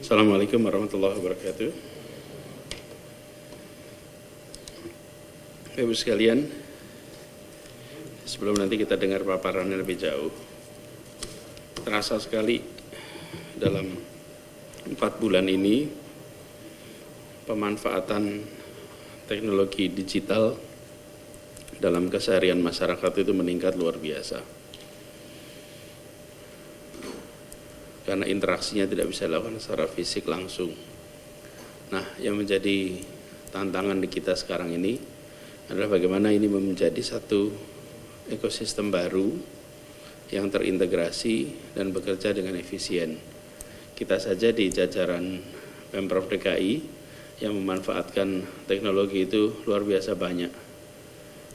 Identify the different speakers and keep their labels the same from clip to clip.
Speaker 1: Assalamualaikum warahmatullahi wabarakatuh. Ibu sekalian, sebelum nanti kita dengar paparan lebih jauh, terasa sekali dalam 4 bulan ini pemanfaatan teknologi digital dalam keseharian masyarakat itu meningkat luar biasa. Karena interaksinya tidak bisa dilakukan secara fisik langsung. Nah, yang menjadi tantangan di kita sekarang ini adalah bagaimana ini menjadi satu ekosistem baru yang terintegrasi dan bekerja dengan efisien. Kita saja di jajaran Pemprov DKI yang memanfaatkan teknologi itu luar biasa banyak.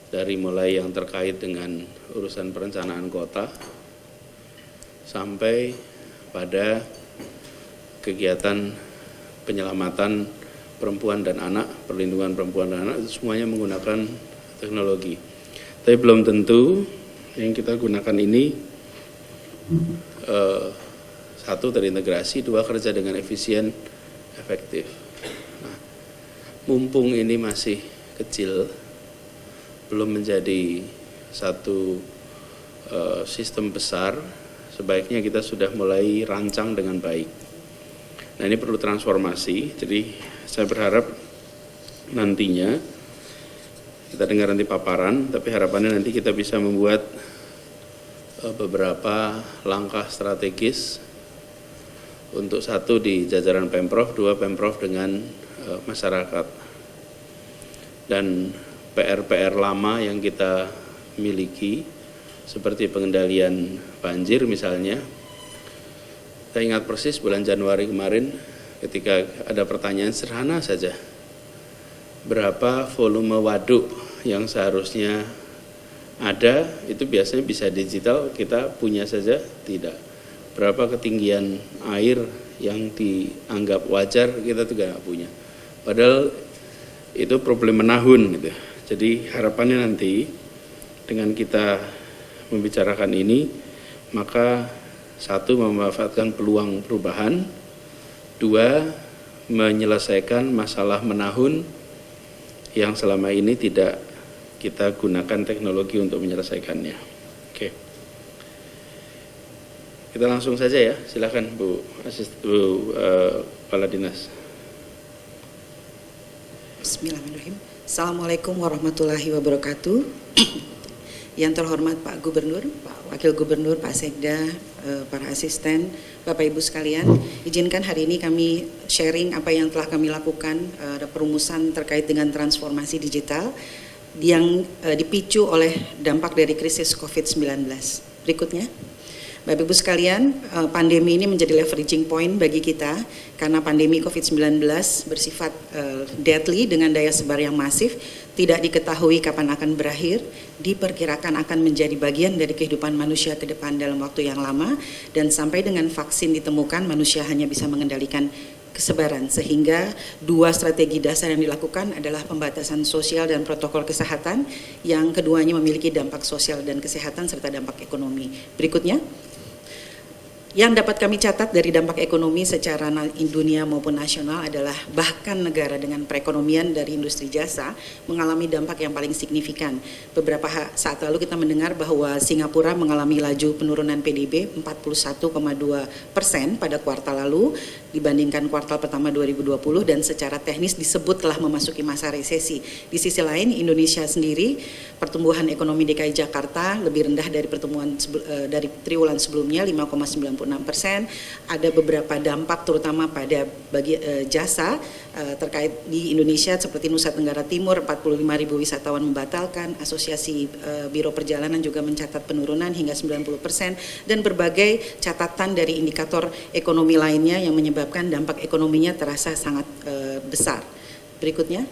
Speaker 1: Dari mulai yang terkait dengan urusan perencanaan kota sampai pada kegiatan penyelamatan perempuan dan anak, perlindungan perempuan dan anak, itu semuanya menggunakan teknologi. Tapi belum tentu yang kita gunakan ini satu terintegrasi, dua kerja dengan efisien, efektif. Nah, mumpung ini masih kecil, belum menjadi satu sistem besar, sebaiknya kita sudah mulai rancang dengan baik. Nah, ini perlu transformasi, jadi saya berharap nantinya, kita dengar nanti paparan, tapi harapannya nanti kita bisa membuat beberapa langkah strategis untuk satu di jajaran Pemprov, dua Pemprov dengan masyarakat. Dan PR-PR lama yang kita miliki, seperti pengendalian banjir misalnya. Saya ingat persis bulan Januari kemarin ketika ada pertanyaan sederhana saja. Berapa volume waduk yang seharusnya ada, itu biasanya bisa digital, kita punya saja tidak. Berapa ketinggian air yang dianggap wajar, kita juga nggak punya. Padahal itu problem menahun gitu. Jadi harapannya nanti dengan kita membicarakan ini, maka satu, memanfaatkan peluang perubahan, dua, menyelesaikan masalah menahun yang selama ini tidak kita gunakan teknologi untuk menyelesaikannya. Oke. Kita langsung saja ya, silakan Bu Kepala Dinas.
Speaker 2: Bismillahirrahmanirrahim. Assalamualaikum warahmatullahi wabarakatuh. Yang terhormat Pak Gubernur, Pak Wakil Gubernur, Pak Sekda, para asisten, Bapak Ibu sekalian, izinkan hari ini kami sharing apa yang telah kami lakukan, ada perumusan terkait dengan transformasi digital yang dipicu oleh dampak dari krisis COVID-19. Berikutnya. Bapak Ibu sekalian, pandemi ini menjadi leveraging point bagi kita karena pandemi COVID-19 bersifat deadly dengan daya sebar yang masif, tidak diketahui kapan akan berakhir, diperkirakan akan menjadi bagian dari kehidupan manusia ke depan dalam waktu yang lama, dan sampai dengan vaksin ditemukan manusia hanya bisa mengendalikan kesebaran, sehingga dua strategi dasar yang dilakukan adalah pembatasan sosial dan protokol kesehatan, yang keduanya memiliki dampak sosial dan kesehatan serta dampak ekonomi. Berikutnya. Yang dapat kami catat dari dampak ekonomi secara dunia maupun nasional adalah bahkan negara dengan perekonomian dari industri jasa mengalami dampak yang paling signifikan. Beberapa saat lalu kita mendengar bahwa Singapura mengalami laju penurunan PDB 41,2% pada kuartal lalu dibandingkan kuartal pertama 2020, dan secara teknis disebut telah memasuki masa resesi. Di sisi lain, Indonesia sendiri pertumbuhan ekonomi DKI Jakarta lebih rendah dari pertumbuhan dari triwulan sebelumnya 5,96%. Ada beberapa dampak terutama pada jasa terkait di Indonesia seperti Nusa Tenggara Timur, 45.000 wisatawan membatalkan, Asosiasi Biro Perjalanan juga mencatat penurunan hingga 90%, dan berbagai catatan dari indikator ekonomi lainnya yang menyebabkan dampak ekonominya terasa sangat besar. Berikutnya.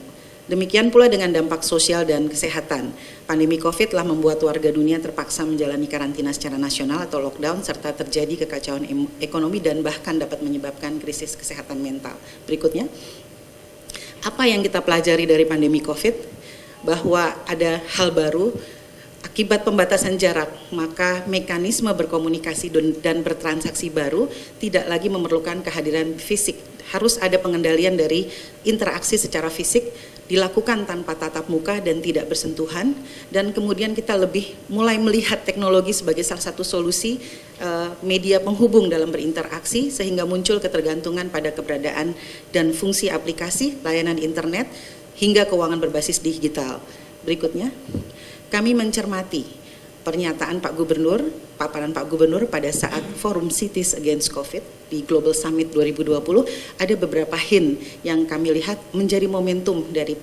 Speaker 2: Demikian pula dengan dampak sosial dan kesehatan. Pandemi COVID telah membuat warga dunia terpaksa menjalani karantina secara nasional atau lockdown, serta terjadi kekacauan ekonomi dan bahkan dapat menyebabkan krisis kesehatan mental. Berikutnya, apa yang kita pelajari dari pandemi COVID? Bahwa ada hal baru Akibat pembatasan jarak, maka mekanisme berkomunikasi dan bertransaksi baru tidak lagi memerlukan kehadiran fisik. Harus ada pengendalian dari interaksi secara fisik, dilakukan tanpa tatap muka dan tidak bersentuhan, dan kemudian kita lebih mulai melihat teknologi sebagai salah satu solusi media penghubung dalam berinteraksi, sehingga muncul ketergantungan pada keberadaan dan fungsi aplikasi, layanan internet, hingga keuangan berbasis digital. Berikutnya, kami mencermati pernyataan Pak Gubernur, paparan Pak Gubernur pada saat Forum Cities Against COVID di Global Summit 2020, ada beberapa hint yang kami lihat menjadi momentum dari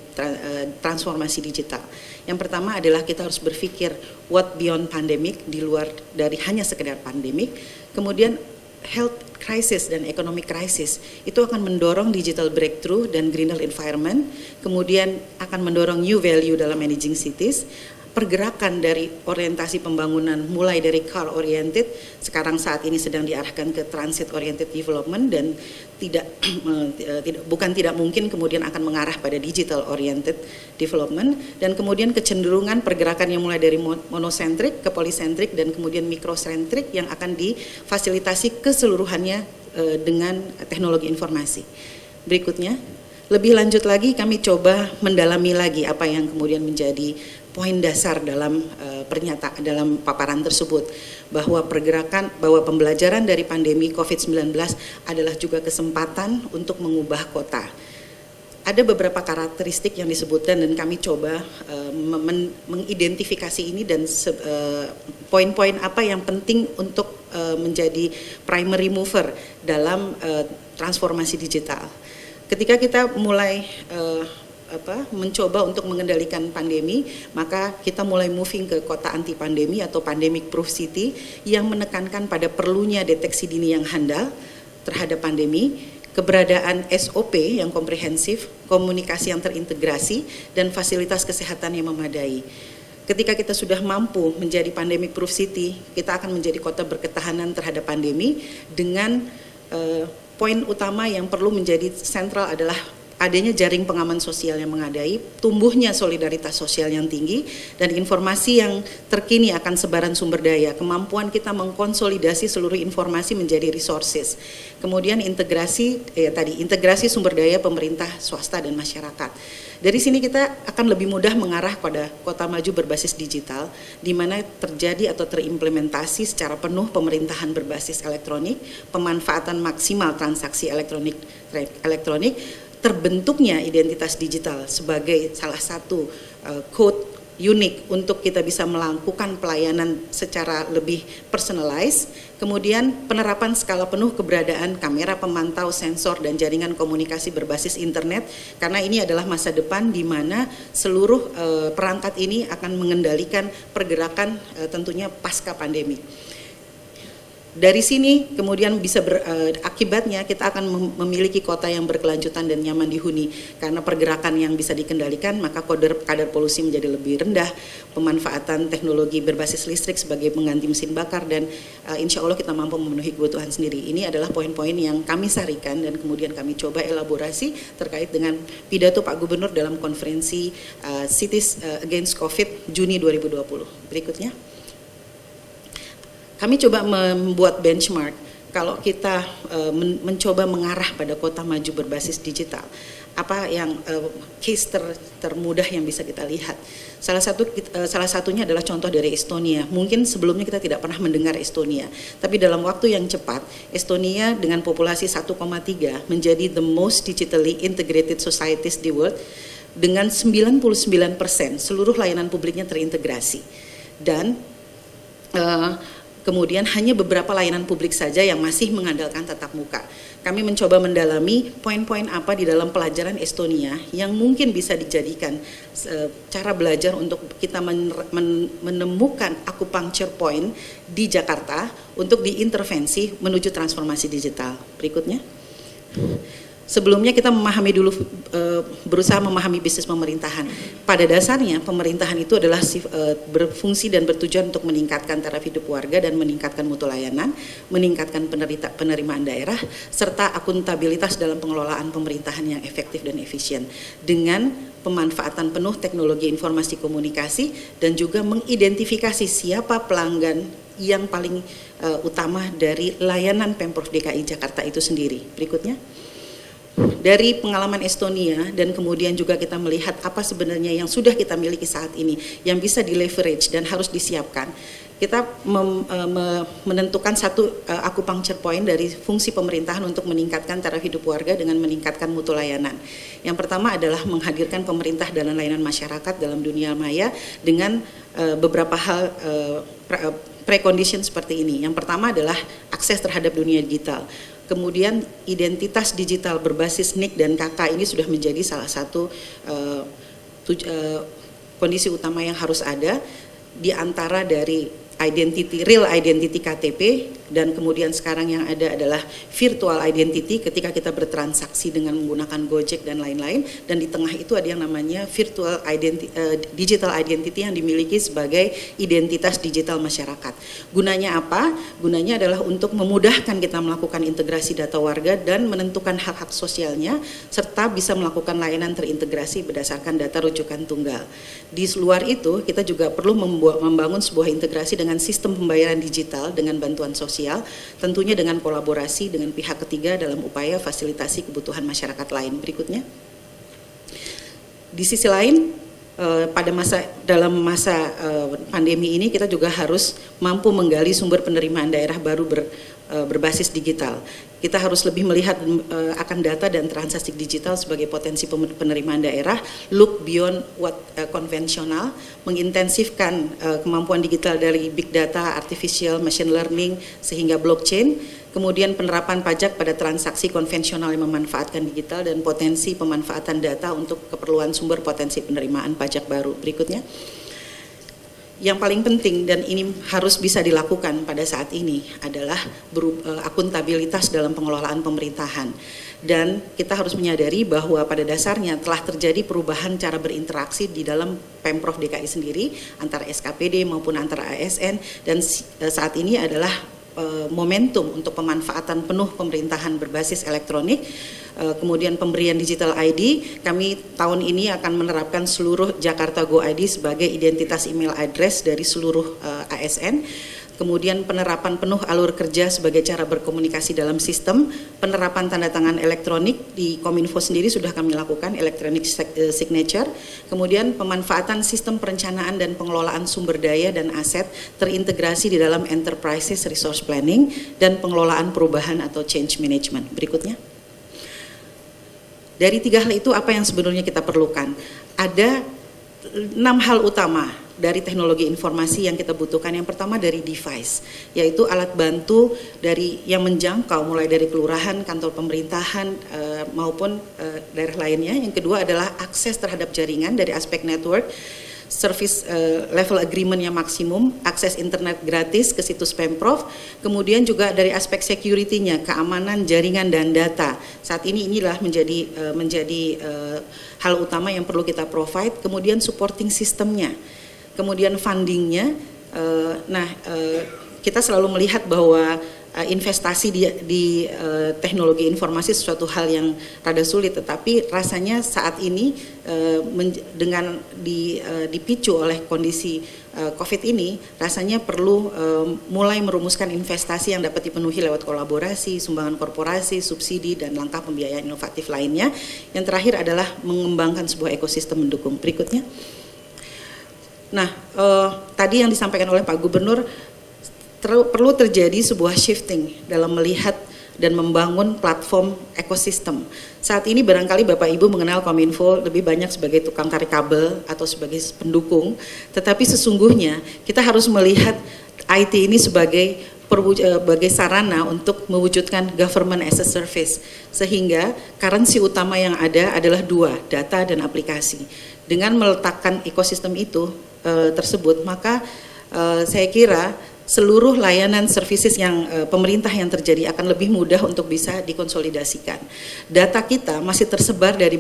Speaker 2: transformasi digital. Yang pertama adalah kita harus berpikir what beyond pandemic, di luar dari hanya sekedar pandemik. Kemudian health crisis dan economic crisis itu akan mendorong digital breakthrough dan greener environment, kemudian akan mendorong new value dalam managing cities. Pergerakan dari orientasi pembangunan mulai dari car oriented, sekarang saat ini sedang diarahkan ke transit oriented development, dan bukan tidak mungkin kemudian akan mengarah pada digital oriented development, dan kemudian kecenderungan pergerakan yang mulai dari monosentrik ke polisentrik dan kemudian mikrosentrik yang akan difasilitasi keseluruhannya dengan teknologi informasi. Berikutnya, lebih lanjut lagi kami coba mendalami lagi apa yang kemudian menjadi poin dasar dalam pernyataan dalam paparan tersebut, bahwa pembelajaran dari pandemi COVID-19 adalah juga kesempatan untuk mengubah kota. Ada beberapa karakteristik yang disebutkan dan kami coba mengidentifikasi ini dan poin-poin apa yang penting untuk menjadi primary mover dalam transformasi digital. Ketika kita mulai mencoba untuk mengendalikan pandemi, maka kita mulai moving ke kota anti pandemi atau pandemic proof city yang menekankan pada perlunya deteksi dini yang handal terhadap pandemi, keberadaan SOP yang komprehensif, komunikasi yang terintegrasi, dan fasilitas kesehatan yang memadai. Ketika kita sudah mampu menjadi pandemic proof city, kita akan menjadi kota berketahanan terhadap pandemi dengan poin utama yang perlu menjadi sentral adalah adanya jaring pengaman sosial yang mengadai, tumbuhnya solidaritas sosial yang tinggi, dan informasi yang terkini akan sebaran sumber daya, kemampuan kita mengkonsolidasi seluruh informasi menjadi resources, kemudian integrasi sumber daya pemerintah, swasta, dan masyarakat. Dari sini kita akan lebih mudah mengarah pada kota maju berbasis digital, di mana terjadi atau terimplementasi secara penuh pemerintahan berbasis elektronik, pemanfaatan maksimal transaksi elektronik, terbentuknya identitas digital sebagai salah satu code unik untuk kita bisa melakukan pelayanan secara lebih personalized, kemudian penerapan skala penuh keberadaan kamera pemantau, sensor, dan jaringan komunikasi berbasis internet, karena ini adalah masa depan di mana seluruh perangkat ini akan mengendalikan pergerakan tentunya pasca pandemi. Dari sini kemudian bisa akibatnya kita akan memiliki kota yang berkelanjutan dan nyaman dihuni, karena pergerakan yang bisa dikendalikan, maka kadar polusi menjadi lebih rendah, pemanfaatan teknologi berbasis listrik sebagai pengganti mesin bakar, dan insya Allah kita mampu memenuhi kebutuhan sendiri. Ini adalah poin-poin yang kami sarikan dan kemudian kami coba elaborasi terkait dengan pidato Pak Gubernur dalam konferensi Cities Against COVID Juni 2020. Berikutnya. Kami coba membuat benchmark kalau kita mencoba mengarah pada kota maju berbasis digital. Apa yang case termudah yang bisa kita lihat. Salah satunya adalah contoh dari Estonia. Mungkin sebelumnya kita tidak pernah mendengar Estonia, tapi dalam waktu yang cepat Estonia dengan populasi 1,3 menjadi the most digitally integrated societies di world, dengan 99% seluruh layanan publiknya terintegrasi, dan kemudian hanya beberapa layanan publik saja yang masih mengandalkan tatap muka. Kami mencoba mendalami poin-poin apa di dalam pelajaran Estonia yang mungkin bisa dijadikan cara belajar untuk kita menemukan acupuncture point di Jakarta untuk diintervensi menuju transformasi digital. Berikutnya. Sebelumnya kita memahami dulu, berusaha memahami bisnis pemerintahan. Pada dasarnya pemerintahan itu adalah berfungsi dan bertujuan untuk meningkatkan taraf hidup warga dan meningkatkan mutu layanan, meningkatkan penerimaan daerah, serta akuntabilitas dalam pengelolaan pemerintahan yang efektif dan efisien dengan pemanfaatan penuh teknologi informasi komunikasi dan juga mengidentifikasi siapa pelanggan yang paling utama dari layanan Pemprov DKI Jakarta itu sendiri. Berikutnya. Dari pengalaman Estonia dan kemudian juga kita melihat apa sebenarnya yang sudah kita miliki saat ini yang bisa di leverage dan harus disiapkan, kita menentukan satu acupuncture point dari fungsi pemerintahan untuk meningkatkan taraf hidup warga dengan meningkatkan mutu layanan. Yang pertama adalah menghadirkan pemerintah dalam layanan masyarakat dalam dunia maya dengan beberapa hal precondition seperti ini. Yang pertama adalah akses terhadap dunia digital. Kemudian identitas digital berbasis NIK dan KK ini sudah menjadi salah satu kondisi utama yang harus ada di antara dari real identity KTP dan kemudian sekarang yang ada adalah virtual identity ketika kita bertransaksi dengan menggunakan Gojek dan lain-lain, dan di tengah itu ada yang namanya virtual identity, digital identity yang dimiliki sebagai identitas digital masyarakat. Gunanya apa? Gunanya adalah untuk memudahkan kita melakukan integrasi data warga dan menentukan hak-hak sosialnya serta bisa melakukan layanan terintegrasi berdasarkan data rujukan tunggal. Di luar itu kita juga perlu membangun sebuah integrasi dengan sistem pembayaran digital dengan bantuan sosial, tentunya dengan kolaborasi dengan pihak ketiga dalam upaya fasilitasi kebutuhan masyarakat lain. Berikutnya. Di sisi lain, dalam masa pandemi ini kita juga harus mampu menggali sumber penerimaan daerah baru berbasis digital. Kita harus lebih melihat akan data dan transaksi digital sebagai potensi penerimaan daerah, look beyond what konvensional, mengintensifkan kemampuan digital dari big data, artificial, machine learning, sehingga blockchain, kemudian penerapan pajak pada transaksi konvensional yang memanfaatkan digital dan potensi pemanfaatan data untuk keperluan sumber potensi penerimaan pajak baru. Berikutnya. Yang paling penting dan ini harus bisa dilakukan pada saat ini adalah akuntabilitas dalam pengelolaan pemerintahan. Dan kita harus menyadari bahwa pada dasarnya telah terjadi perubahan cara berinteraksi di dalam Pemprov DKI sendiri antara SKPD maupun antara ASN, dan saat ini adalah momentum untuk pemanfaatan penuh pemerintahan berbasis elektronik. Kemudian pemberian digital ID, kami tahun ini akan menerapkan seluruh Jakarta Go ID sebagai identitas email address dari seluruh ASN. Kemudian penerapan penuh alur kerja sebagai cara berkomunikasi dalam sistem, penerapan tanda tangan elektronik di Kominfo sendiri sudah kami lakukan, electronic signature, kemudian pemanfaatan sistem perencanaan dan pengelolaan sumber daya dan aset terintegrasi di dalam enterprises resource planning dan pengelolaan perubahan atau change management. Berikutnya. Dari tiga hal itu apa yang sebenarnya kita perlukan? Ada 6 hal utama dari teknologi informasi yang kita butuhkan. Yang pertama dari device, yaitu alat bantu dari yang menjangkau mulai dari kelurahan, kantor pemerintahan maupun daerah lainnya. Yang kedua adalah akses terhadap jaringan dari aspek network, service level agreement yang maksimum, akses internet gratis ke situs Pemprov, kemudian juga dari aspek security-nya, keamanan jaringan dan data. Saat ini inilah menjadi hal utama yang perlu kita provide, kemudian supporting sistemnya, kemudian fundingnya. Kita selalu melihat bahwa investasi di teknologi informasi sesuatu hal yang rada sulit, tetapi rasanya saat ini dengan dipicu oleh kondisi COVID ini, rasanya perlu mulai merumuskan investasi yang dapat dipenuhi lewat kolaborasi, sumbangan korporasi, subsidi, dan langkah pembiayaan inovatif lainnya. Yang terakhir adalah mengembangkan sebuah ekosistem mendukung. Berikutnya. Nah, tadi yang disampaikan oleh Pak Gubernur, perlu terjadi sebuah shifting dalam melihat dan membangun platform ekosistem. Saat ini barangkali Bapak Ibu mengenal Kominfo lebih banyak sebagai tukang tarik kabel atau sebagai pendukung, tetapi sesungguhnya kita harus melihat IT ini sebagai sarana untuk mewujudkan government as a service, sehingga currency utama yang ada adalah 2, data dan aplikasi. Dengan meletakkan ekosistem itu tersebut, maka saya kira seluruh layanan services yang pemerintah yang terjadi akan lebih mudah untuk bisa dikonsolidasikan. Data kita masih tersebar dari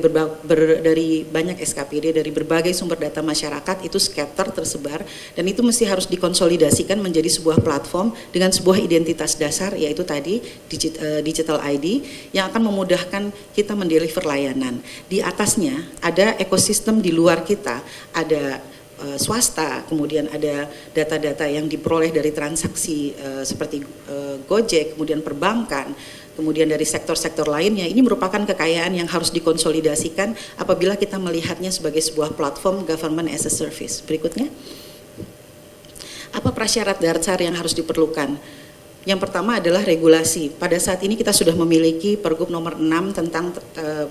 Speaker 2: dari banyak SKPD, dari berbagai sumber data masyarakat, itu scatter tersebar, dan itu mesti harus dikonsolidasikan menjadi sebuah platform dengan sebuah identitas dasar, yaitu tadi digital ID yang akan memudahkan kita mendeliver layanan. Di atasnya ada ekosistem di luar kita, ada swasta, kemudian ada data-data yang diperoleh dari transaksi seperti Gojek, kemudian perbankan, kemudian dari sektor-sektor lainnya. Ini merupakan kekayaan yang harus dikonsolidasikan apabila kita melihatnya sebagai sebuah platform government as a service. Berikutnya, apa prasyarat dasar yang harus diperlukan? Yang pertama adalah regulasi. Pada saat ini kita sudah memiliki Pergub nomor 6 tentang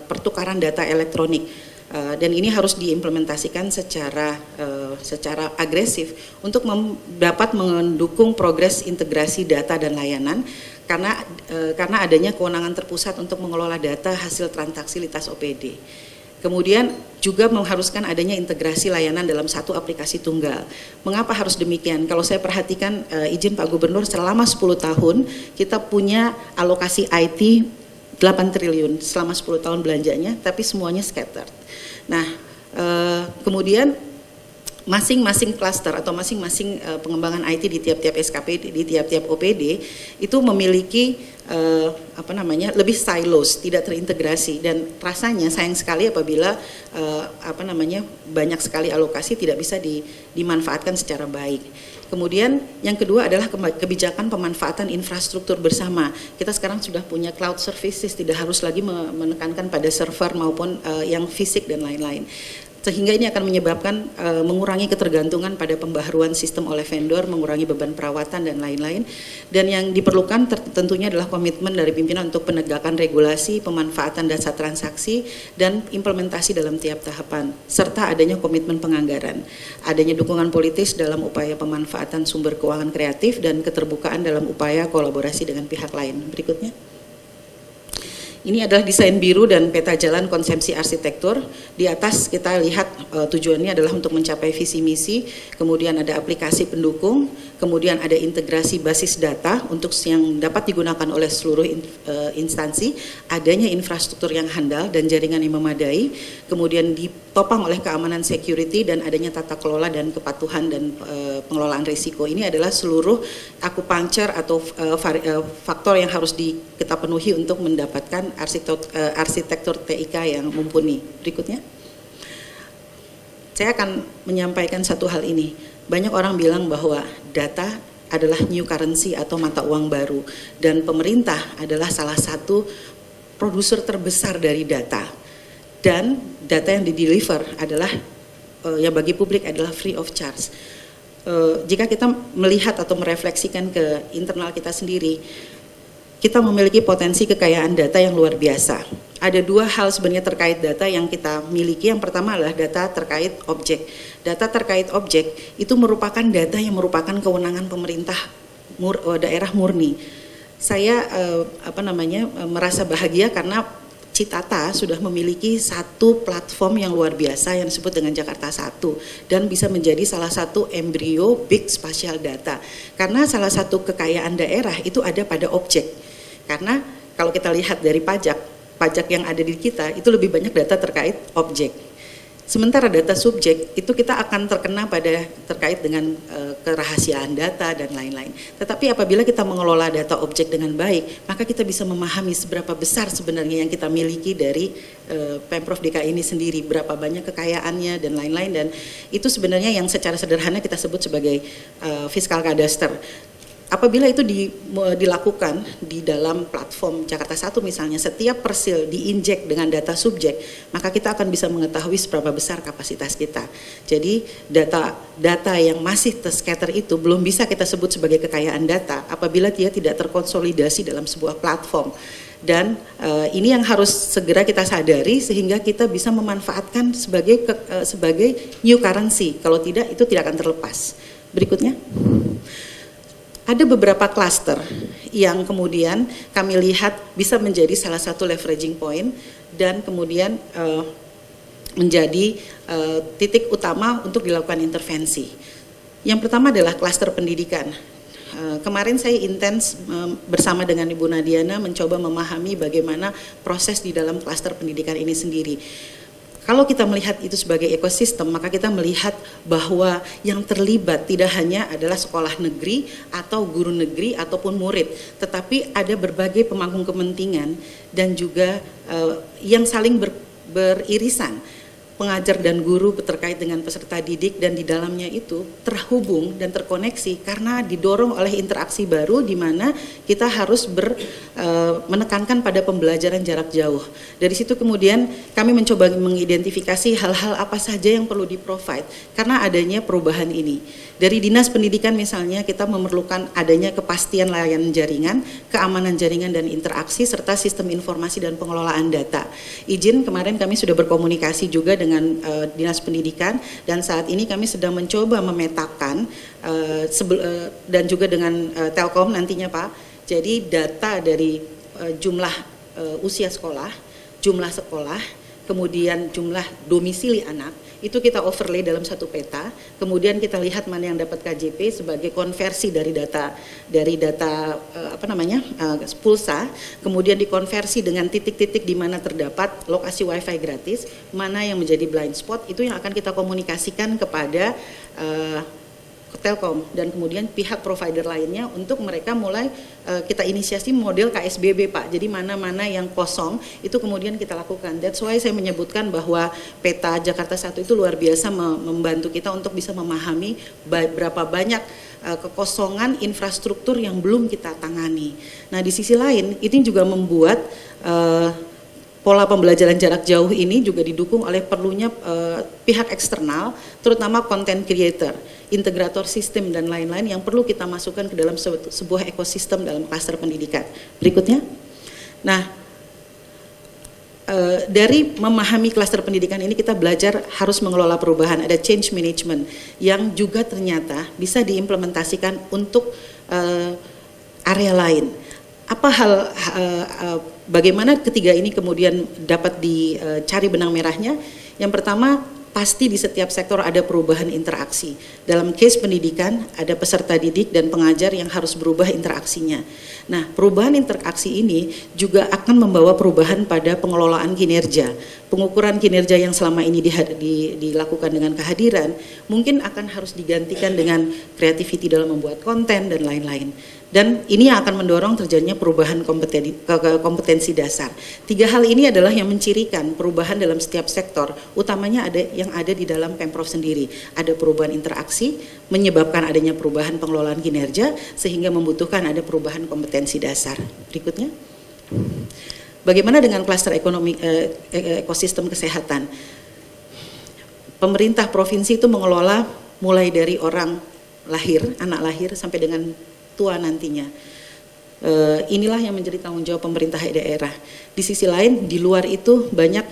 Speaker 2: pertukaran data elektronik. Dan ini harus diimplementasikan secara agresif untuk dapat mendukung progres integrasi data dan layanan karena adanya kewenangan terpusat untuk mengelola data hasil transaksi lintas OPD. Kemudian juga mengharuskan adanya integrasi layanan dalam satu aplikasi tunggal. Mengapa harus demikian? Kalau saya perhatikan izin Pak Gubernur, selama 10 tahun kita punya alokasi IT 8 triliun selama 10 tahun belanjanya, tapi semuanya scattered. Nah, kemudian masing-masing klaster atau masing-masing pengembangan IT di tiap-tiap SKPD, di tiap-tiap OPD itu memiliki lebih silos, tidak terintegrasi, dan rasanya sayang sekali apabila banyak sekali alokasi tidak bisa dimanfaatkan secara baik. Kemudian yang kedua adalah kebijakan pemanfaatan infrastruktur bersama. Kita sekarang sudah punya cloud services, tidak harus lagi menekankan pada server maupun yang fisik dan lain-lain. Sehingga ini akan menyebabkan mengurangi ketergantungan pada pembaharuan sistem oleh vendor, mengurangi beban perawatan dan lain-lain. Dan yang diperlukan tentunya adalah komitmen dari pimpinan untuk penegakan regulasi, pemanfaatan data transaksi, dan implementasi dalam tiap tahapan, serta adanya komitmen penganggaran, adanya dukungan politis dalam upaya pemanfaatan sumber keuangan kreatif, dan keterbukaan dalam upaya kolaborasi dengan pihak lain. Berikutnya. Ini adalah desain biru dan peta jalan konsepsi arsitektur. Di atas kita lihat tujuannya adalah untuk mencapai visi misi, kemudian ada aplikasi pendukung, kemudian ada integrasi basis data untuk yang dapat digunakan oleh seluruh instansi, adanya infrastruktur yang handal dan jaringan yang memadai, kemudian ditopang oleh keamanan security dan adanya tata kelola dan kepatuhan dan pengelolaan risiko. Ini adalah seluruh akupuncture atau faktor yang harus kita penuhi untuk mendapatkan arsitektur TIK yang mumpuni. Berikutnya, saya akan menyampaikan satu hal ini. Banyak orang bilang bahwa data adalah new currency atau mata uang baru, dan pemerintah adalah salah satu produser terbesar dari data, dan data yang di-deliver adalah yang bagi publik adalah free of charge. Jika kita melihat atau merefleksikan ke internal kita sendiri, kita memiliki potensi kekayaan data yang luar biasa. Ada dua hal sebenarnya terkait data yang kita miliki. Yang pertama adalah data terkait objek. Data terkait objek itu merupakan data yang merupakan kewenangan pemerintah daerah murni. Saya merasa bahagia karena Citata sudah memiliki satu platform yang luar biasa yang disebut dengan Jakarta 1 dan bisa menjadi salah satu embrio big spatial data. Karena salah satu kekayaan daerah itu ada pada objek. Karena kalau kita lihat dari pajak yang ada di kita itu lebih banyak data terkait objek. Sementara data subjek itu kita akan terkena terkait dengan kerahasiaan data dan lain-lain. Tetapi apabila kita mengelola data objek dengan baik, maka kita bisa memahami seberapa besar sebenarnya yang kita miliki dari Pemprov DKI ini sendiri, berapa banyak kekayaannya dan lain-lain, dan itu sebenarnya yang secara sederhana kita sebut sebagai fiskal kadaster. Apabila itu dilakukan di dalam platform Jakarta 1 misalnya, setiap persil diinjek dengan data subjek, maka kita akan bisa mengetahui seberapa besar kapasitas kita. Jadi data yang masih terscatter itu belum bisa kita sebut sebagai kekayaan data apabila dia tidak terkonsolidasi dalam sebuah platform. Dan ini yang harus segera kita sadari sehingga kita bisa memanfaatkan sebagai new currency. Kalau tidak, itu tidak akan terlepas. Berikutnya. Ada beberapa klaster yang kemudian kami lihat bisa menjadi salah satu leveraging point dan kemudian menjadi titik utama untuk dilakukan intervensi. Yang pertama adalah klaster pendidikan. kemarin saya intens bersama dengan Ibu Nadiana mencoba memahami bagaimana proses di dalam klaster pendidikan ini sendiri. Kalau kita melihat itu sebagai ekosistem, maka kita melihat bahwa yang terlibat tidak hanya adalah sekolah negeri atau guru negeri ataupun murid, tetapi ada berbagai pemangku kepentingan dan juga yang saling beririsan, pengajar dan guru terkait dengan peserta didik, dan di dalamnya itu terhubung dan terkoneksi karena didorong oleh interaksi baru di mana kita harus menekankan pada pembelajaran jarak jauh. Dari situ kemudian kami mencoba mengidentifikasi hal-hal apa saja yang perlu di-provide karena adanya perubahan ini. Dari Dinas Pendidikan misalnya kita memerlukan adanya kepastian layanan jaringan, keamanan jaringan dan interaksi, serta sistem informasi dan pengelolaan data. Izin, kemarin kami sudah berkomunikasi juga dengan Dinas Pendidikan dan saat ini kami sedang mencoba memetakan dan juga dengan Telkom nantinya Pak. Jadi data dari jumlah usia sekolah, jumlah sekolah, kemudian jumlah domisili anak, itu kita overlay dalam satu peta, kemudian kita lihat mana yang dapat KJP sebagai konversi dari data pulsa, kemudian dikonversi dengan titik-titik di mana terdapat lokasi wifi gratis, mana yang menjadi blind spot, itu yang akan kita komunikasikan kepada Telkom dan kemudian pihak provider lainnya untuk mereka mulai kita inisiasi model KSBB Pak. Jadi mana-mana yang kosong itu kemudian kita lakukan. That's why saya menyebutkan bahwa peta Jakarta 1 itu luar biasa membantu kita untuk bisa memahami berapa banyak kekosongan infrastruktur yang belum kita tangani. Nah di sisi lain ini juga membuat pola pembelajaran jarak jauh ini juga didukung oleh perlunya pihak eksternal, terutama content creator, integrator sistem dan lain-lain yang perlu kita masukkan ke dalam sebuah ekosistem dalam klaster pendidikan. Berikutnya, nah dari memahami klaster pendidikan ini kita belajar harus mengelola perubahan, ada change management yang juga ternyata bisa diimplementasikan untuk area lain. Apa bagaimana ketiga ini kemudian dapat dicari benang merahnya? Yang pertama, pasti di setiap sektor ada perubahan interaksi. Dalam case pendidikan, ada peserta didik dan pengajar yang harus berubah interaksinya. Nah, perubahan interaksi ini juga akan membawa perubahan pada pengelolaan kinerja. Pengukuran kinerja yang selama ini dilakukan dengan kehadiran, mungkin akan harus digantikan dengan creativity dalam membuat konten dan lain-lain. Dan ini yang akan mendorong terjadinya perubahan kompetensi dasar. Tiga hal ini adalah yang mencirikan perubahan dalam setiap sektor, utamanya ada yang ada di dalam Pemprov sendiri. Ada perubahan interaksi, menyebabkan adanya perubahan pengelolaan kinerja, sehingga membutuhkan ada perubahan kompetensi dasar. Berikutnya, bagaimana dengan klaster ekonomi ekosistem kesehatan? Pemerintah provinsi itu mengelola mulai dari orang lahir, anak lahir, sampai dengan tua nantinya. Inilah yang menjadi tanggung jawab pemerintah daerah. Di sisi lain, di luar itu banyak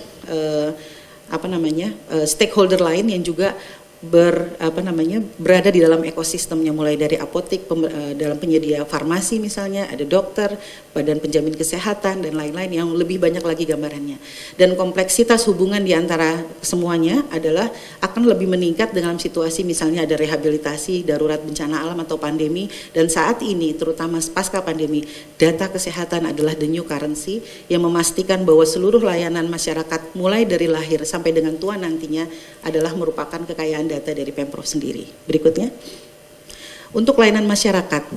Speaker 2: stakeholder lain yang juga berada di dalam ekosistemnya, mulai dari apotek, dalam penyedia farmasi misalnya, ada dokter, badan penjamin kesehatan dan lain-lain yang lebih banyak lagi gambarannya. Dan kompleksitas hubungan di antara semuanya adalah akan lebih meningkat dalam situasi misalnya ada rehabilitasi darurat bencana alam atau pandemi, dan saat ini terutama pasca pandemi, data kesehatan adalah the new currency yang memastikan bahwa seluruh layanan masyarakat mulai dari lahir sampai dengan tua nantinya adalah merupakan kekayaan data dari Pemprov sendiri. Berikutnya, untuk layanan masyarakat,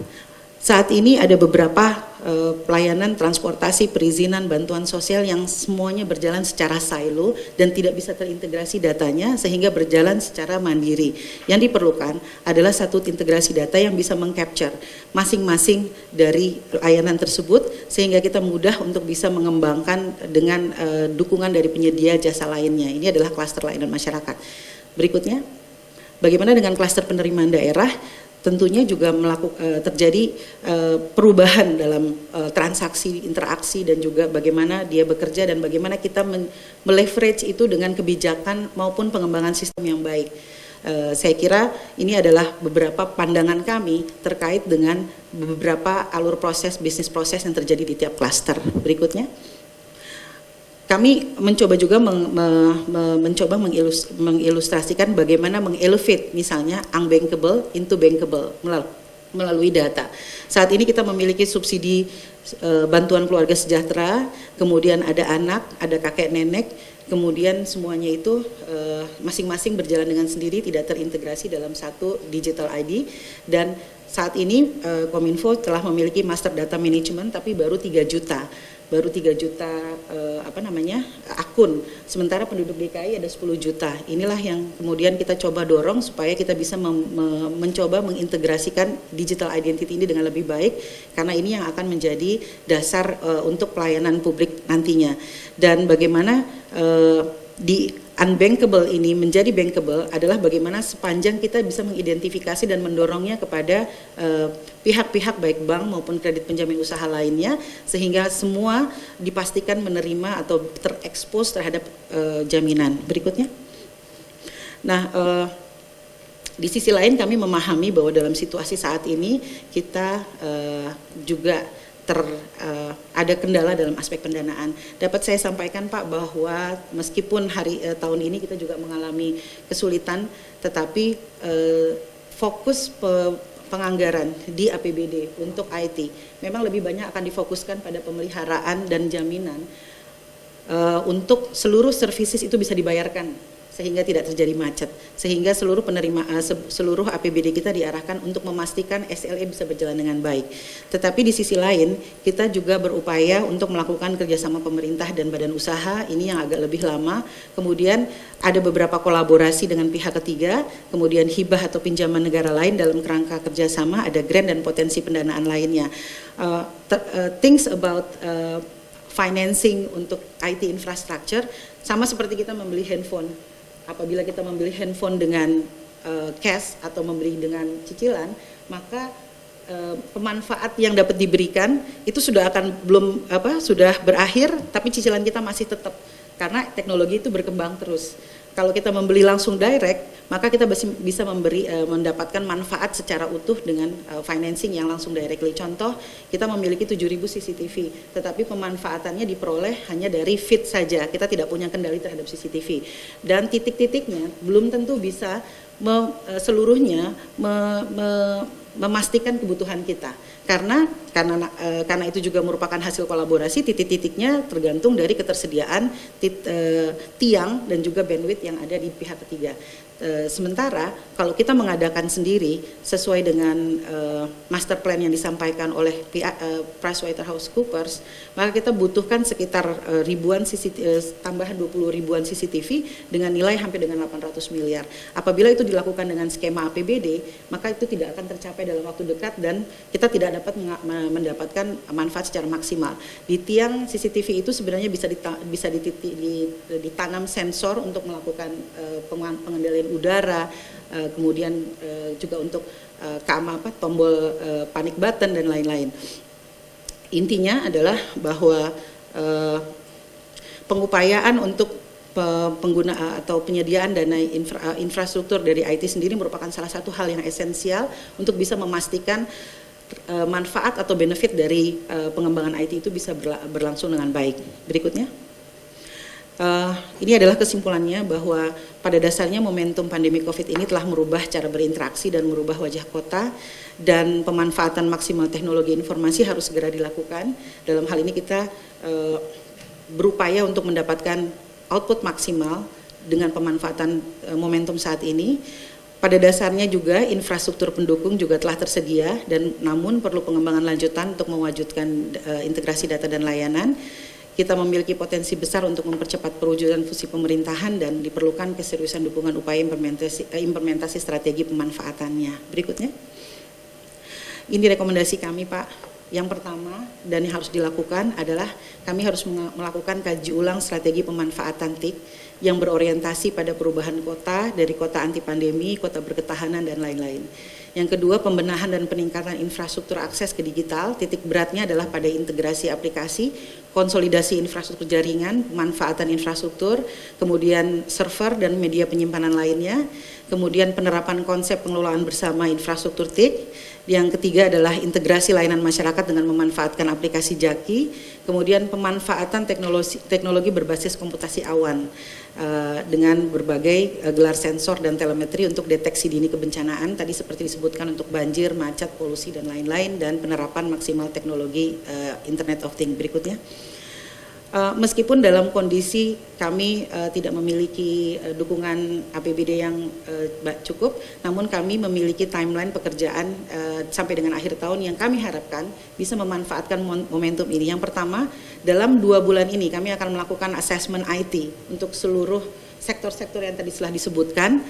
Speaker 2: saat ini ada beberapa pelayanan transportasi, perizinan, bantuan sosial yang semuanya berjalan secara silo dan tidak bisa terintegrasi datanya sehingga berjalan secara mandiri. Yang diperlukan adalah satu integrasi data yang bisa mengcapture masing-masing dari layanan tersebut sehingga kita mudah untuk bisa mengembangkan dengan dukungan dari penyedia jasa lainnya. Ini adalah klaster layanan masyarakat. Berikutnya, bagaimana dengan klaster penerimaan daerah? Tentunya juga terjadi perubahan dalam transaksi, interaksi, dan juga bagaimana dia bekerja dan bagaimana kita meleverage itu dengan kebijakan maupun pengembangan sistem yang baik. Saya kira ini adalah beberapa pandangan kami terkait dengan beberapa alur proses, bisnis proses yang terjadi di tiap klaster. Berikutnya, kami mencoba juga mengilustrasikan bagaimana mengelevate misalnya unbankable into bankable melalui data. Saat ini kita memiliki subsidi bantuan keluarga sejahtera, kemudian ada anak, ada kakek nenek, kemudian semuanya itu masing-masing berjalan dengan sendiri, tidak terintegrasi dalam satu digital ID. Dan saat ini Kominfo telah memiliki master data management, tapi baru 3 juta. Baru 3 juta akun, sementara penduduk DKI ada 10 juta. Inilah yang kemudian kita coba dorong supaya kita bisa mencoba mengintegrasikan digital identity ini dengan lebih baik, karena ini yang akan menjadi dasar untuk pelayanan publik nantinya. Dan bagaimana di unbankable ini menjadi bankable adalah bagaimana sepanjang kita bisa mengidentifikasi dan mendorongnya kepada pihak-pihak baik bank maupun kredit penjamin usaha lainnya, sehingga semua dipastikan menerima atau terekspos terhadap jaminan. Berikutnya. Nah, di sisi lain kami memahami bahwa dalam situasi saat ini kita juga ada kendala dalam aspek pendanaan. Dapat saya sampaikan Pak bahwa meskipun tahun ini kita juga mengalami kesulitan, tetapi fokus penganggaran di APBD untuk IT memang lebih banyak akan difokuskan pada pemeliharaan dan jaminan untuk seluruh services itu bisa dibayarkan, sehingga tidak terjadi macet, sehingga seluruh seluruh APBD kita diarahkan untuk memastikan SLA bisa berjalan dengan baik. Tetapi di sisi lain kita juga berupaya untuk melakukan kerjasama pemerintah dan badan usaha, ini yang agak lebih lama. Kemudian ada beberapa kolaborasi dengan pihak ketiga, kemudian hibah atau pinjaman negara lain dalam kerangka kerjasama, ada grant dan potensi pendanaan lainnya. Things about financing untuk IT infrastructure sama seperti kita membeli handphone. Apabila kita membeli handphone dengan cash atau membeli dengan cicilan, maka pemanfaat yang dapat diberikan itu sudah sudah berakhir, tapi cicilan kita masih tetap, karena teknologi itu berkembang terus. Kalau kita membeli langsung direct, maka kita bisa mendapatkan manfaat secara utuh dengan financing yang langsung directly. Contoh, kita memiliki 7.000 CCTV, tetapi pemanfaatannya diperoleh hanya dari feed saja. Kita tidak punya kendali terhadap CCTV. Dan titik-titiknya belum tentu bisa seluruhnya memastikan kebutuhan kita. Karena itu juga merupakan hasil kolaborasi, titik-titiknya tergantung dari ketersediaan tiang dan juga bandwidth yang ada di pihak ketiga. Sementara kalau kita mengadakan sendiri sesuai dengan master plan yang disampaikan oleh PricewaterhouseCoopers, maka kita butuhkan sekitar tambahan 20 ribuan CCTV dengan nilai hampir dengan 800 miliar. Apabila itu dilakukan dengan skema APBD, maka itu tidak akan tercapai dalam waktu dekat dan kita tidak dapat mendapatkan manfaat secara maksimal. Di tiang CCTV itu sebenarnya bisa ditanam sensor untuk melakukan pengendalian udara, kemudian juga untuk tombol panic button dan lain-lain. Intinya adalah bahwa pengupayaan untuk pengguna atau penyediaan dana infrastruktur dari IT sendiri merupakan salah satu hal yang esensial untuk bisa memastikan manfaat atau benefit dari pengembangan IT itu bisa berlangsung dengan baik. Berikutnya. Ini adalah kesimpulannya bahwa pada dasarnya momentum pandemi COVID ini telah merubah cara berinteraksi dan merubah wajah kota, dan pemanfaatan maksimal teknologi informasi harus segera dilakukan. Dalam hal ini kita berupaya untuk mendapatkan output maksimal dengan pemanfaatan momentum saat ini. Pada dasarnya juga infrastruktur pendukung juga telah tersedia, dan namun perlu pengembangan lanjutan untuk mewujudkan integrasi data dan layanan. Kita memiliki potensi besar untuk mempercepat perwujudan fungsi pemerintahan dan diperlukan keseriusan dukungan upaya implementasi strategi pemanfaatannya. Berikutnya. Ini rekomendasi kami Pak. Yang pertama dan yang harus dilakukan adalah kami harus melakukan kaji ulang strategi pemanfaatan TIK yang berorientasi pada perubahan kota dari kota anti pandemi, kota berketahanan dan lain-lain. Yang kedua, pembenahan dan peningkatan infrastruktur akses ke digital, titik beratnya adalah pada integrasi aplikasi, konsolidasi infrastruktur jaringan, pemanfaatan infrastruktur, kemudian server dan media penyimpanan lainnya. kemudian penerapan konsep pengelolaan bersama infrastruktur TIC, yang ketiga adalah integrasi layanan masyarakat dengan memanfaatkan aplikasi Jaki, kemudian pemanfaatan teknologi berbasis komputasi awan dengan berbagai gelar sensor dan telemetri untuk deteksi dini kebencanaan, tadi seperti disebutkan untuk banjir, macet, polusi, dan lain-lain, dan penerapan maksimal teknologi Internet of Things berikutnya. Meskipun dalam kondisi kami tidak memiliki dukungan APBD yang cukup, namun kami memiliki timeline pekerjaan sampai dengan akhir tahun yang kami harapkan bisa memanfaatkan momentum ini. Yang pertama, dalam 2 bulan ini kami akan melakukan assessment IT untuk seluruh sektor-sektor yang tadi telah disebutkan,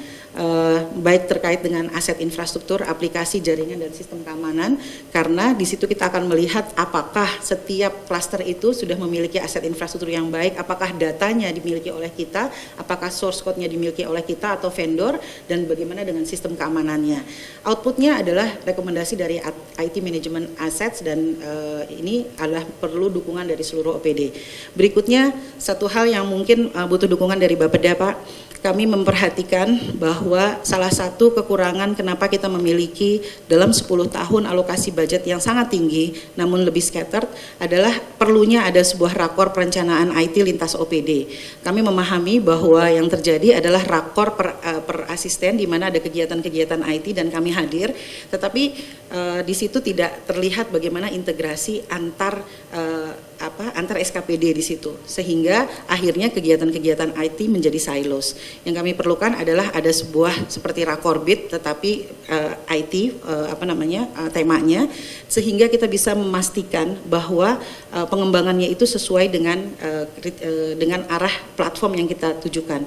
Speaker 2: baik terkait dengan aset infrastruktur, aplikasi, jaringan, dan sistem keamanan, karena di situ kita akan melihat apakah setiap klaster itu sudah memiliki aset infrastruktur yang baik, apakah datanya dimiliki oleh kita, apakah source code-nya dimiliki oleh kita atau vendor, dan bagaimana dengan sistem keamanannya. Outputnya adalah rekomendasi dari IT Management Assets, dan ini adalah perlu dukungan dari seluruh OPD. Berikutnya, satu hal yang mungkin butuh dukungan dari Bapeda, Pak, kami memperhatikan bahwa salah satu kekurangan kenapa kita memiliki dalam 10 tahun alokasi budget yang sangat tinggi namun lebih scattered adalah perlunya ada sebuah rakor perencanaan IT lintas OPD. Kami memahami bahwa yang terjadi adalah rakor per asisten di mana ada kegiatan-kegiatan IT dan kami hadir, tetapi di situ tidak terlihat bagaimana integrasi antar SKPD di situ, sehingga akhirnya kegiatan-kegiatan IT menjadi silos. Yang kami perlukan adalah ada sebuah seperti rakorbit, tetapi IT temanya, sehingga kita bisa memastikan bahwa pengembangannya itu sesuai dengan arah platform yang kita tujukan.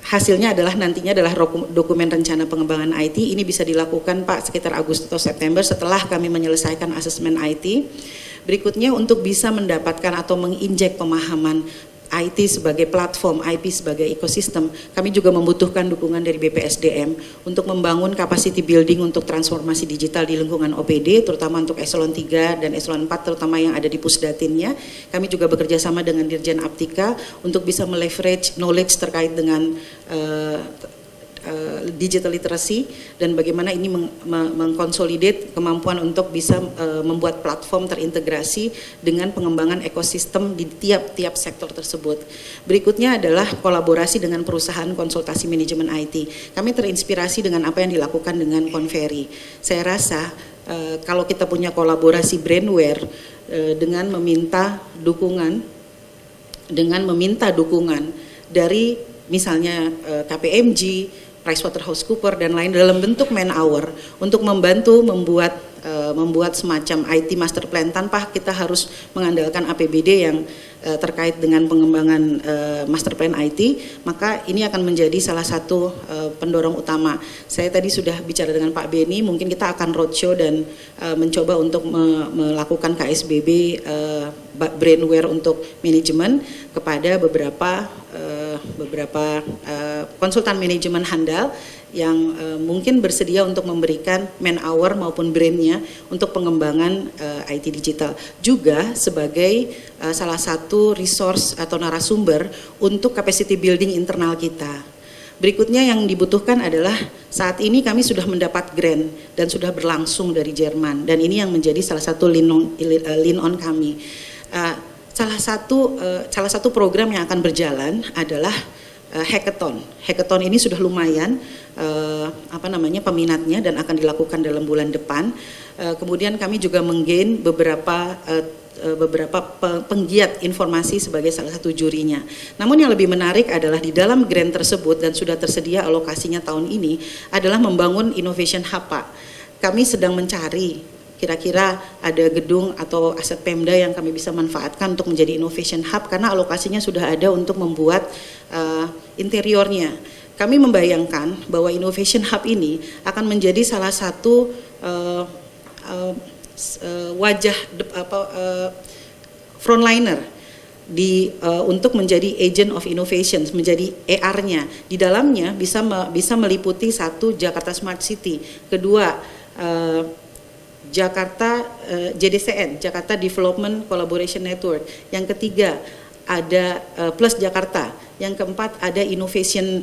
Speaker 2: Hasilnya adalah nantinya adalah dokumen rencana pengembangan IT. Ini bisa dilakukan, Pak, sekitar Agustus atau September setelah kami menyelesaikan asesmen IT. Berikutnya, untuk bisa mendapatkan atau menginjek pemahaman IT sebagai platform, IP sebagai ekosistem, kami juga membutuhkan dukungan dari BPSDM untuk membangun capacity building untuk transformasi digital di lingkungan OPD, terutama untuk eselon 3 dan eselon 4, terutama yang ada di pusdatinnya. Kami juga bekerja sama dengan Dirjen Aptika untuk bisa meleverage knowledge terkait dengan digital literacy dan bagaimana ini mengkonsolidate kemampuan untuk bisa membuat platform terintegrasi dengan pengembangan ekosistem di tiap-tiap sektor tersebut. Berikutnya adalah kolaborasi dengan perusahaan konsultasi manajemen IT. Kami terinspirasi dengan apa yang dilakukan dengan Conferry. Saya rasa kalau kita punya kolaborasi Brandware dengan meminta dukungan dari misalnya KPMG, PricewaterhouseCoopers dan lain dalam bentuk man hour untuk membantu membuat semacam IT master plan tanpa kita harus mengandalkan APBD yang terkait dengan pengembangan master plan IT, maka ini akan menjadi salah satu pendorong utama. Saya tadi sudah bicara dengan Pak Beni, mungkin kita akan roadshow dan mencoba untuk melakukan KSBB Brandware untuk manajemen kepada beberapa konsultan manajemen handal yang mungkin bersedia untuk memberikan man hour maupun brandnya untuk pengembangan IT digital, juga sebagai salah satu resource atau narasumber untuk capacity building internal kita. Berikutnya yang dibutuhkan adalah saat ini kami sudah mendapat grant dan sudah berlangsung dari Jerman, dan ini yang menjadi salah satu lean on kami. Salah satu program yang akan berjalan adalah hackathon. Hackathon ini sudah lumayan peminatnya dan akan dilakukan dalam bulan depan. Kemudian kami juga menggain beberapa penggiat informasi sebagai salah satu jurinya. Namun yang lebih menarik adalah di dalam grant tersebut dan sudah tersedia alokasinya tahun ini adalah membangun innovation hub, Pak. Kami sedang mencari kira-kira ada gedung atau aset Pemda yang kami bisa manfaatkan untuk menjadi innovation hub karena alokasinya sudah ada untuk membuat interiornya. Kami membayangkan bahwa innovation hub ini akan menjadi salah satu wajah frontliner untuk menjadi agent of innovation, menjadi AR-nya. Di dalamnya bisa meliputi satu Jakarta Smart City, kedua Jakarta JDCN, Jakarta Development Collaboration Network. Yang ketiga, ada Plus Jakarta. Yang keempat ada innovation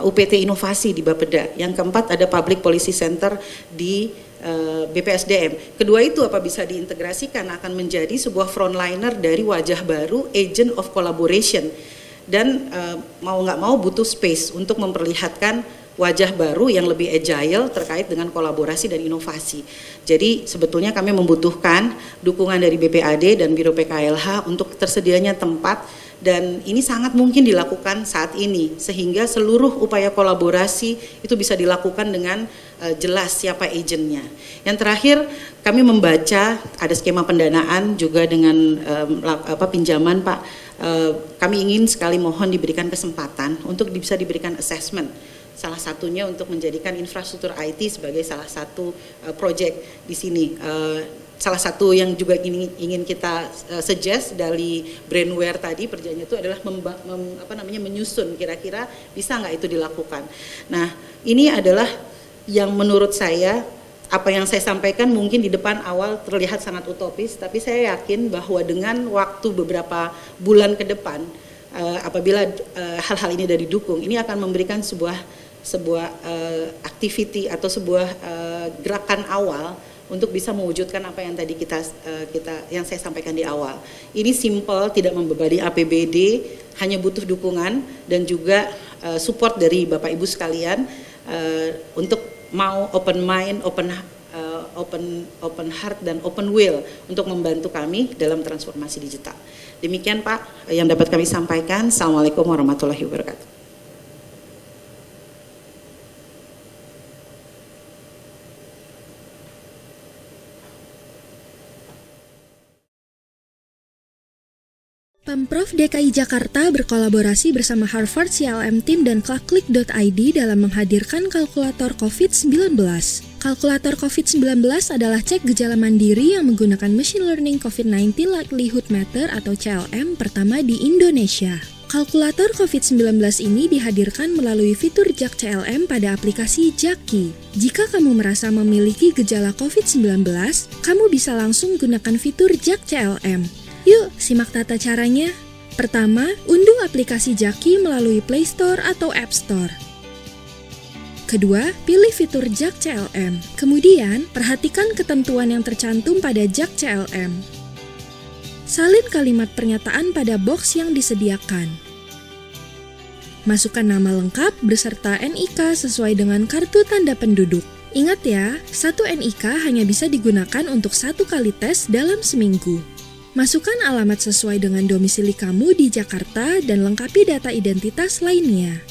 Speaker 2: UPT inovasi di Bapeda. Yang keempat ada Public Policy Center di BPSDM. Kedua itu apa bisa diintegrasikan akan menjadi sebuah frontliner dari wajah baru, agent of collaboration. Dan mau nggak mau butuh space untuk memperlihatkan wajah baru yang lebih agile terkait dengan kolaborasi dan inovasi. Jadi sebetulnya kami membutuhkan dukungan dari BPAD dan Biro PKLH untuk tersedianya tempat, dan ini sangat mungkin dilakukan saat ini sehingga seluruh upaya kolaborasi itu bisa dilakukan dengan jelas siapa agennya. Yang terakhir kami membaca ada skema pendanaan juga dengan pinjaman Pak. Kami ingin sekali mohon diberikan kesempatan untuk bisa diberikan assessment. Salah satunya untuk menjadikan infrastruktur IT sebagai salah satu proyek di sini. Salah satu yang juga ingin kita suggest dari Brainware tadi perjanjian itu adalah menyusun kira-kira bisa nggak itu dilakukan. Nah ini adalah yang menurut saya apa yang saya sampaikan mungkin di depan awal terlihat sangat utopis, tapi saya yakin bahwa dengan waktu beberapa bulan ke depan apabila hal-hal ini sudah didukung, ini akan memberikan sebuah activity atau sebuah gerakan awal untuk bisa mewujudkan apa yang tadi yang saya sampaikan di awal. Ini simple, tidak membebani APBD, hanya butuh dukungan dan juga support dari Bapak Ibu sekalian untuk mau open mind, open heart dan open will untuk membantu kami dalam transformasi digital. Demikian Pak yang dapat kami sampaikan. Assalamualaikum warahmatullahi wabarakatuh.
Speaker 3: Pemprov DKI Jakarta berkolaborasi bersama Harvard CLM Team dan Clockclick.id dalam menghadirkan kalkulator COVID-19. Kalkulator COVID-19 adalah cek gejala mandiri yang menggunakan Machine Learning COVID-19 Likelihood Meter atau CLM pertama di Indonesia. Kalkulator COVID-19 ini dihadirkan melalui fitur JAK CLM pada aplikasi Jaki. Jika kamu merasa memiliki gejala COVID-19, kamu bisa langsung gunakan fitur JAK CLM. Yuk, simak tata caranya. Pertama, unduh aplikasi Jaki melalui Play Store atau App Store. Kedua, pilih fitur JAK CLM. Kemudian, perhatikan ketentuan yang tercantum pada JAK CLM. Salin kalimat pernyataan pada box yang disediakan. Masukkan nama lengkap beserta NIK sesuai dengan kartu tanda penduduk. Ingat ya, satu NIK hanya bisa digunakan untuk satu kali tes dalam seminggu. Masukkan alamat sesuai dengan domisili kamu di Jakarta dan lengkapi data identitas lainnya.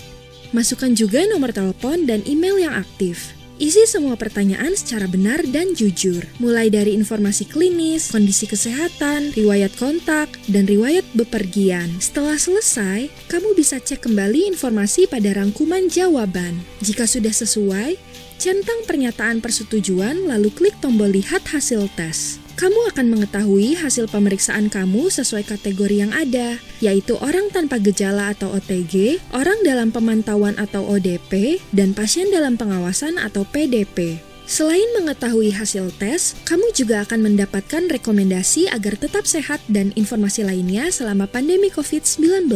Speaker 3: Masukkan juga nomor telepon dan email yang aktif. Isi semua pertanyaan secara benar dan jujur, mulai dari informasi klinis, kondisi kesehatan, riwayat kontak, dan riwayat bepergian. Setelah selesai, kamu bisa cek kembali informasi pada rangkuman jawaban. Jika sudah sesuai, centang pernyataan persetujuan lalu klik tombol lihat hasil tes. Kamu akan mengetahui hasil pemeriksaan kamu sesuai kategori yang ada, yaitu orang tanpa gejala atau OTG, orang dalam pemantauan atau ODP, dan pasien dalam pengawasan atau PDP. Selain mengetahui hasil tes, kamu juga akan mendapatkan rekomendasi agar tetap sehat dan informasi lainnya selama pandemi COVID-19.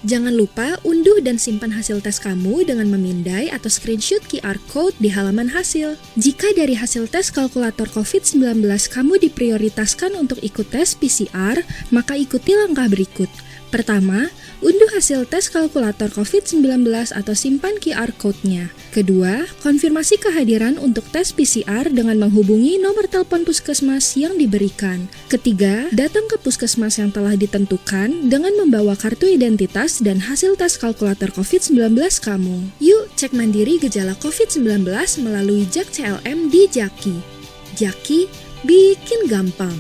Speaker 3: Jangan lupa unduh dan simpan hasil tes kamu dengan memindai atau screenshot QR Code di halaman hasil. Jika dari hasil tes kalkulator COVID-19 kamu diprioritaskan untuk ikut tes PCR, maka ikuti langkah berikut. Pertama, unduh hasil tes kalkulator COVID-19 atau simpan QR Code-nya. Kedua, konfirmasi kehadiran untuk tes PCR dengan menghubungi nomor telepon puskesmas yang diberikan. Ketiga, datang ke puskesmas yang telah ditentukan dengan membawa kartu identitas dan hasil tes kalkulator COVID-19 kamu. Yuk, cek mandiri gejala COVID-19 melalui JAK CLM di Jaki. Jaki, bikin gampang.